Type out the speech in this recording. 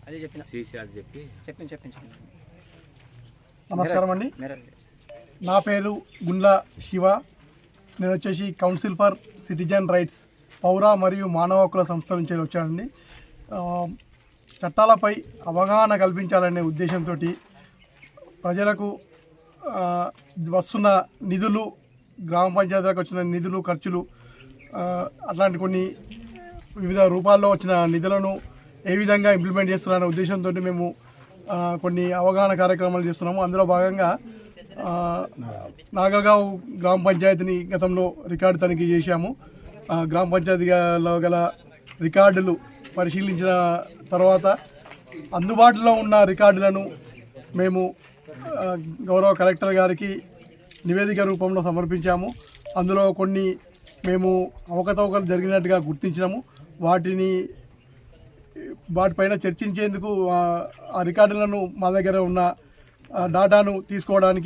అది చెప్పిన సీసీ అది చెప్పింది. నమస్కారం అండి, నా పేరు గుండ్ల శివ. నేను వచ్చేసి కౌన్సిల్ ఫర్ సిటిజన్ రైట్స్ పౌర మరియు మానవ హక్కుల సంస్థ నుంచి వచ్చానండి. చట్టాలపై అవగాహన కల్పించాలనే ఉద్దేశంతో ప్రజలకు వస్తున్న నిధులు, గ్రామ పంచాయతీలకు వచ్చిన నిధులు, ఖర్చులు, అట్లాంటి కొన్ని వివిధ రూపాల్లో వచ్చిన నిధులను ఏ విధంగా ఇంప్లిమెంట్ చేస్తున్నారనే ఉద్దేశంతో మేము కొన్ని అవగాహన కార్యక్రమాలు చేస్తున్నాము. అందులో భాగంగా నాగగావ్ గ్రామ పంచాయతీని గతంలో రికార్డు తనిఖీ చేశాము. గ్రామ పంచాయతీలో గల రికార్డులు పరిశీలించిన తర్వాత అందుబాటులో ఉన్న రికార్డులను మేము గౌరవ కలెక్టర్ గారికి నివేదిక రూపంలో సమర్పించాము. అందులో కొన్ని మేము అవకతవకలు జరిగినట్టుగా గుర్తించినాము. వాటిపైన చర్చించేందుకు ఆ రికార్డులను మా దగ్గర ఉన్న డాటాను తీసుకోవడానికి